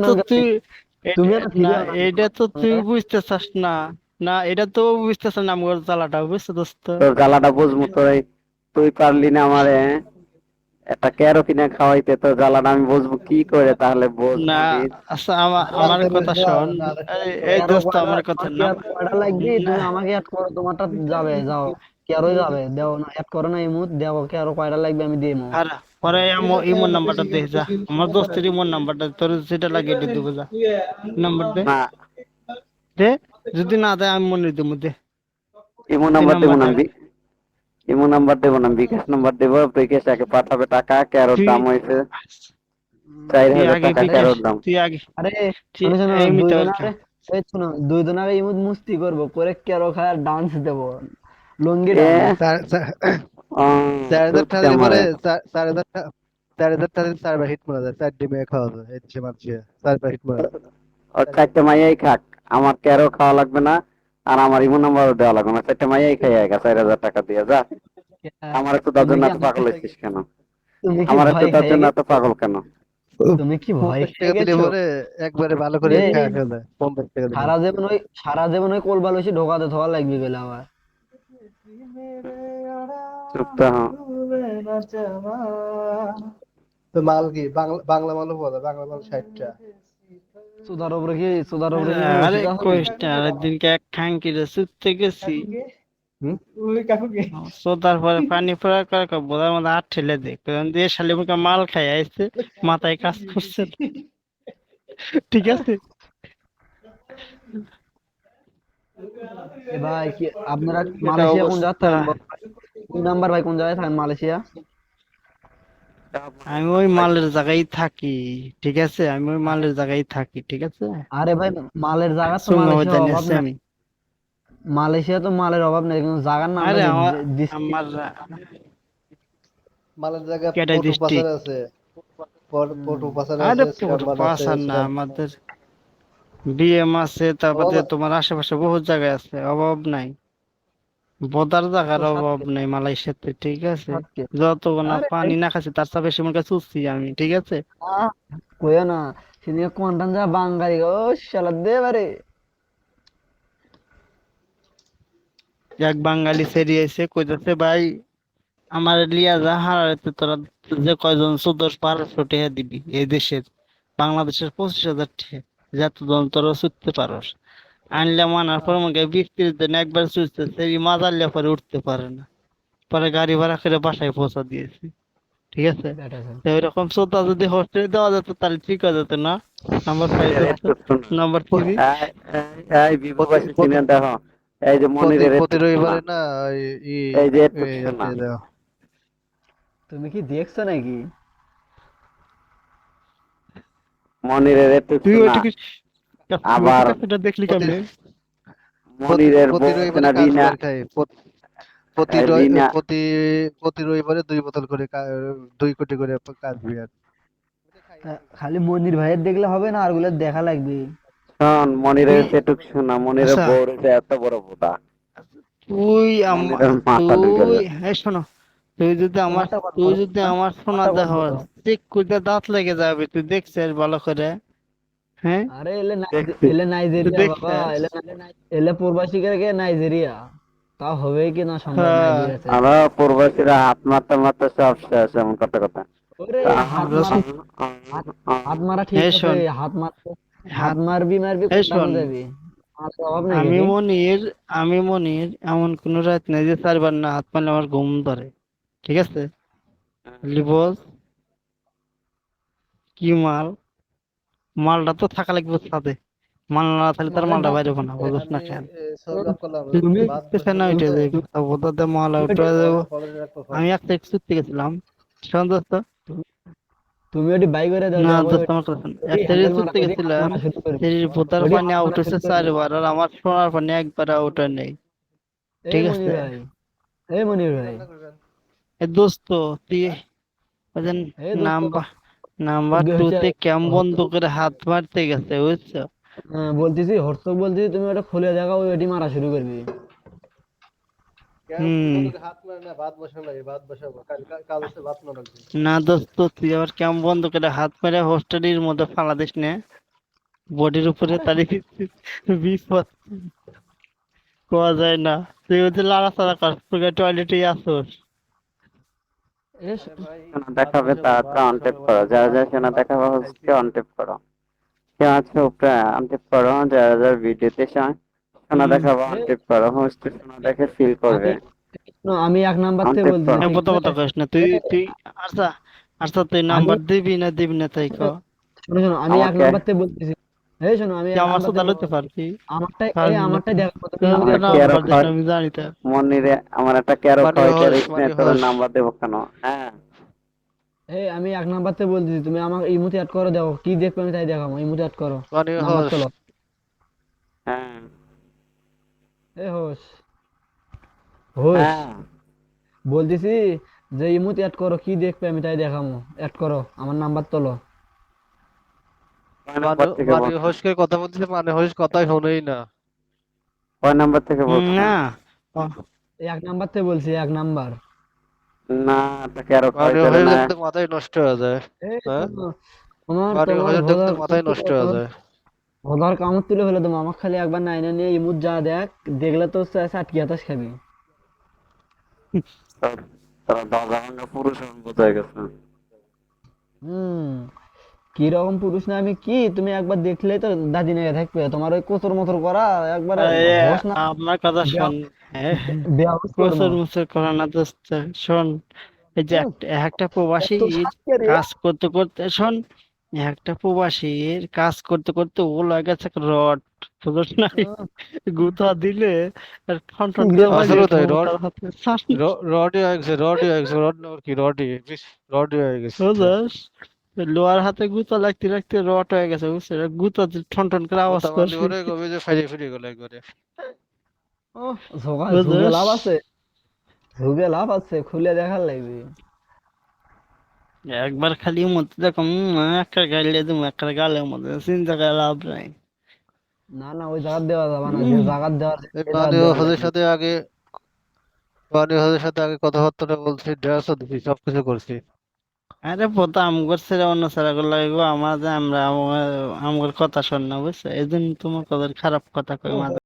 তো তুই তুমি এত না, ফিরে না এটা তো তুই বুঝতে চাস না। না, এটা তো বুঝতে চাস না, আমার জ্বালাটা বুঝতে দোস্ত। তোর জ্বালাটা বুঝবো তোর, তুই পারলি না আমারে একটা ক্যারো কিনে খাওয়াইতে, তোর জ্বালাটা আমি বুঝবো কি করে, তাহলে বোঝ না, মনির। আচ্ছা, আমার কথা শোন। এই তেরো দোস্ত, কয়টা আমার কথা আমার কি না। আর কয়টা লাগবে? না, তুমি আমাকে অ্যাড করো, তোমারটা যাবে, যাও। কেরোই যাবে, দেও না, অ্যাড করো না ইমুত, দেও কে আরো কয়টা লাগবে আমি দিমু। আর পরে ইমোর নাম্বারটা দে যা। আমার দোস্তের ইমোর নাম্বারটা তোর যেটা লাগে এটা দেবো যা। নাম্বার দে। না, দে। যদি না দেয় আমি মনে দেবো, দে। ইমো তুই নাম্বার দেবো না নাম্বারটা। ইমো নাম্বার দেবো না, বিকাশ নাম্বার দেবো, বিকাশ আগে পাঠাবে টাকা। ক্যারোর তুই দাম হয়েছে 4,000 টাকা আগে আরে ক্যারোর দাম। তুই আগে আরে তুই শোনো শোনো, এই মিথ্যা দুইজন বলকা। আগে, এই শোনো, দুইজন আগে ইমুত মুস্তি করবো, করে কেরো খায় ডান্স দেবো, লুঙ্গি ডান্স। এ চার হাজার চুপছে টাকা দিয়ে পরে আমারে। 4,000 টাকা 4 বার হিট মারা যায়, 4 ডিমে খাওয়া যায় এই দেশে মানুষে 4 বার হিট মারা যায়। ও চারটে মাইয়াই খাক, আমার ক্যারো খাওয়া লাগবে না, আর আমার ইমো নাম্বারও দেওয়া লাগবে না, চারটে মাইয়াই খাই একা 4,000 টাকা দিয়ে যা। আমার একটু তার তুমি জন্য কি এত আমার পাগল কাছে হয়েছিস কেন? তুমি কি আমার একটু ভয় তার খেয়ে জন্য এত গেছো? পাগল কেন? তুমি কি ভয় 50 টাকা খেয়ে দিলে গেছো? পরে একবারে ভালো করে এই খাওয়া ফেলা যায় 50 টাকা দিলে। সারা জীবন ওই কোল বালিশে ঢোকাতে ধোয়া লাগবে গেলে আবার। চুপ তো হ। তো মাল কি বাংলা বাংলা মালও পাওয়া যায়, বাংলা মাল 60 টাকা। সুদার উপরে কি আরে রশিদ আছে কইস নাকি? না, আরেকদিনকে এক খাঙ্কিরে সুত্তে গেছি। হুম? তারপরে পানি পড়া করে বোধার মধ্যে হাত ঠেলে দে, কারণ দিয়ে শালি মুখে মাল খাই আইছে, মাথায় কাজ করছে না। ঠিক আছে। এ ভাই কি আপনারা এটা মালয়েশিয়া কোন জায়গায় অবস্থা। থাকেন বল ভাই? দুই নাম্বার ভাই কোন জায়গায় থাকেন মালয়েশিয়া? আমি ওই মালের জায়গায় থাকি। ঠিক আছে, আমি ওই আরে মালের জায়গায় থাকি, ঠিক আছে। আরে ভাই, মালের জায়গা তো সুঙ্গ মালয়েশিয়ার জানি অভাব আছে নাই। আমি। মালয়েশিয়া তো মালের অভাব নেই, কিন্তু জায়গার নামটা আরে কি আমার ডিস্ট্রিক্ট? আমার মালের জায়গায় কেটা পটু পাচার ডিস্ট্রিক্ট। আছে, পটু পাচার আরে আছে, পুরো স্ক্যাম মাল আছে, পাশার না স্ক্যাম। আমাদের। বিএম আছে, তারপরে অভাব তোমার আশেপাশে বহুত জায়গায় আছে, অভাব নাই। বোদার তো জায়গার অভাব সাতকে নেই মালয়েশিয়াতে, ঠিক আছে। সাতকে যত না আরে ভাই, পানি না খাচ্ছি তার চেয়ে বেশি মুখে চুষছি আমি, ঠিক আছে। আহ কইও না, সেদিকে কোনটান যা বাঙালি, ও শালা দে বারে। এক বাঙালি সেরিয়েছে কইতেছে, ভাই আমার লিয়া যা হারাতে তোরা যে কয়জন 14,500 টাকা দিবি এই দেশের, বাংলাদেশের 25,000 টাকা, যতজন তোরা ছুটতে পারস। আনলাম, আনার পর আমাকে বিক্রির জন্য একবার ছুটছে, সেই মাজার পরে উঠতে পারে না। পরে গাড়ি ভাড়া করে বাসায় পৌঁছা দিয়েছি, ঠিক আছে। বেটা ছেলে। তো এরকম শ্রোতা যদি হোস্টেলে দেওয়া যেত তাহলে ঠিক হয়ে যেত না। নাম্বার 5 দোস্ত। একটু শোনো। নাম্বার 3। এই প্রতি বিভূবাসী প্রতি চিনে দেখো, এই যে প্রতি মনিরের একটু প্রতি শোনা, রবিবারে না ই ই এই যে একটু এই শোনা। হচ্ছে দাও। তুমি কি দেখছো নাকি? মনিরের একটু তুই শোনা। ওইটুকু তুই আবার ওইটুকু একটা দেখলি প্রতি কেমনে? মনিরের প্রতি বউ আছে রবিবারে না কাজ রিনা। বিয়ার খাই, প্রতি রিনা, প্রতি প্রতি রবিবারে 2 বোতল করে 2 কোটি করে কাজ বিয়ার। খালি মনির ভাইয়ের দেখলে হবে না, আরগুলো দেখা লাগবে। শোন তুই মনিরের সেটুক শোনা, মনিরের আচ্ছা, বউ রয়েছে এত বড় বোদা, তুই মনিরের মাথা ঢুকে আরে তুই যায়। হ্যাঁ শোনো, তুই যদি আমার তোমারটা কত তুই বড় যদি কথা? আমার শোনা তোমারটা কত দেহ বড়? চেক করতে দাঁত লেগে যাবে, তুই দেখছিস ভালো করে? হ্যাঁ, আরে দেখছি। এলে তুই নাইজেরিয়া বাবা, দেখছিস? এলে পূর্বাসী কে নাইজেরিয়া। তা হবে কি না সম্ভব হ্যাঁ, নাইজেরিয়া ছেড়ে আমরা দেওয়া? প্রবাসীরা হাত মারতে মারতে সব শেষ, এমন কথা কথা। ওরে হাত আমরা মারা, হাত হাত মারা ঠিক এই আছে, শোন, হাত হাত মারবি এই কোনটানো শোন, যাবি? আর অভাব নাকি আমি রে? মনির আমি মনির এমন কোন রাত নেই যে 4 বার না হাত মারলে আমার ঘুম ধরে, ঠিক আছে। লিবস কি মাল, মালটা তো থাকা লাগবে সাথে। মাল না থাকলে তার মালের মালটা দাম বাইরে না, বুঝছ আমি না কেন? সব লক করলাম, তুমি ভাত বুঝতেছে না, বসাবো ওইটা তো, যে কথা বোধাতে মাল তুমি উঠে যাবো। ফলের রাখবো ফল। আমি একটা ছুটতে গেছিলাম, শোন দোস্ত। তুমি ওটি বাই করে দাও, না যাও দোস্ত, আমার কথা শোন। ওটি এক হ্যান্ডেল সেরিয়ে মারা, ছুটতে ওটি হাত গেছিলাম, মারা শুরু করবে, সেরির ভোতার ওটি পানি হাত আউট মারা হচ্ছে শুরু করবে। 4 বার, আর আমার সোনার পানি একবার আউট হয় নাই, এই ঠিক মনির আছে। ভাই, এই মনির ভাই, রান্না করবেন। এ দোস্ত, তুই ওই যে এই দোস্ত, নাম্বার নাম্বার কি 2 হয়েছে? তে কেম বন্ধ হরসুক, করে হাত মারতে গেছে, বুঝছো। বলতেছি হরসুক, বলতেছি তুমি ওটা খুলে দেখাও, ওটি মারা শুরু করবি। কেন হুম। বন্ধুকে হাত মারে না, ভাত বসানো লাগে, ভাত বসাবো কাজ আছে, ভাত না লাগবে। না দোস্ত, তুই আবার কেমন বন্ধ করে হাত মেরে হোস্টেলের মধ্যে ফালা দিস না। বডির উপরে আরে তারি বিপদ কোয়া যায় না, তুই হচ্ছে লাড়াচাড়া কর, তুই টয়লেটেই আসোস। এস শোনা দেখাবে তাড়াতাড়ি অনটেপ করো, যারা যারা শোনা দেখাবে হচ্ছে অনটেপ করো, কেউ আছে উপরে অনটেপ করো, যারা যারা ভিডিওতে শোনা দেখাবে এ, অনটেপ করো, হোস্ট শোনা দেখে ফিল আমি করবে। আমি 1 নাম্বার থেকে অনটেপ বলতেছি করো। ঠিক প্রথম কথা আছে। কইস না তুই এ, তুই আচ্ছা, আচ্ছা তুই আমি নাম্বার দিবি না তাই ক। শোনো শোনো, আমি এক আমাকে নাম্বার থেকে বলতেছি। এই শোনো, আমি তুই এক আমার নাম্বার সাথে থেকে আলোচনা পারবি, পারবি না আমারটাই তুই। দেখো, তুমি তোর ইমোট তো অ্যাড আমাকে করো। আরো নাম্বার দিস খাওয়াই আমি জানি তো। মনিরে আমার একটা ক্যারো মানে খাওয়াই হোস স্নেহ তোর হোস নাম্বার দেবো কেন? হ্যাঁ এই আমি 1 নাম্বার থেকে বলতেছি, তুমি আমার ইমোট অ্যাড করো, দেখো কি দেখবে আমি তাই দেখাবো। ইমোট অ্যাড করো, মানে নাম্বার হোস তোলো। হ্যাঁ এই হোস, হোস হ্যাঁ। বলতেছি যে ইমোট অ্যাড করো, কি দেখবে আমি তাই দেখাবো। অ্যাড করো, আমার নাম্বার তোলো। কয় মানে নাম্বার থেকে মানে বলছো? হোসকে কথা বলতেছে, মানে হোস কথাই শোনেই না। কয় নাম্বার থেকে বলছো? না ও, 1 নাম্বার থেকে বলছি, 1 নাম্বার। না একটা ক্যারো খাওয়াই মানে তাহলে হোসের না। দেখতে মাথায় নষ্ট হয়ে যায়। এই হ্যাঁ, শোনো, তোমার মানে তোমার হোসের দেখতে ভোদার মাথায় নষ্ট হয়ে যায়। ভোদার কামড় তুলে ফেলে দেবো। আমার খালি একবার নাইনে নিয়ে ইমুট যা দেখ, দেখলে তো চাটকি হাতাস খাবি। তারা দরজা ভাঙা পুরুষ এখন বোঝা গেছে। হুম, কি রকম পুরুষ না আমি, কি তুমি একবার দেখলেই তো দাদি নিয়ে থাকবে। তোমার ওই কোতর মতর করা একবারে এ, হোস না, আমার কথা শোন। বেয়াদব করবো। প্রচুর মুচুর করো না দোস্ত, শোন। এই যে উম, একটা প্রবাসী এত সাতকে রে। কাজ করতে করতে শোন, একটা প্রবাসীর কাজ করতে করতে ও লাগে গেছে রড, বুঝছ নাই? গুতা দিলে আর ঠন ঠন করে বাজিয়ে আসলে তাই, খাবো তার হাতে রডি হয়ে গেছে, রডি হয়ে গেছে, রড না কি রডি, রডি হয়ে গেছে। বুঝছস? লোয়ার হাতে গুতা লাগতে লাগতে রড হয়ে গেছে, বুঝছিস? গুতা ঠন ঠন করে আওয়াজ কথা বললি করছে, পরে কবে যে ফাইরে ফিরে গেল একবারে। ও ঝুগে বুঝছস? লাভ আছে, ঝুগে লাভ আছে, খুলে দেখার লাগবে। একবার খালি মধ্যে দেখো একটা গাইলে তুমি একটা গালের মধ্যে চিন্তা করে লাভ নাই। না না, ওই জায়গা দেওয়া যাবে না, যে উম, জায়গা দেওয়ার এই সেই জায়গা মানে দেওয়া হোসের লাগবে। সাথে আগে, মানে হোসের সাথে আগে কথাবার্তা বলছি, ড্রেসও দিছি, সবকিছু করছি। আরে পোতা আমগর ছেড়ে অন্য ছেড়ে গুলো লাগবো, আমার যে আমরা আমার কথা শোন না, বুঝছো? এই জন্য তোমার কথা খারাপ কথা কই মাঝে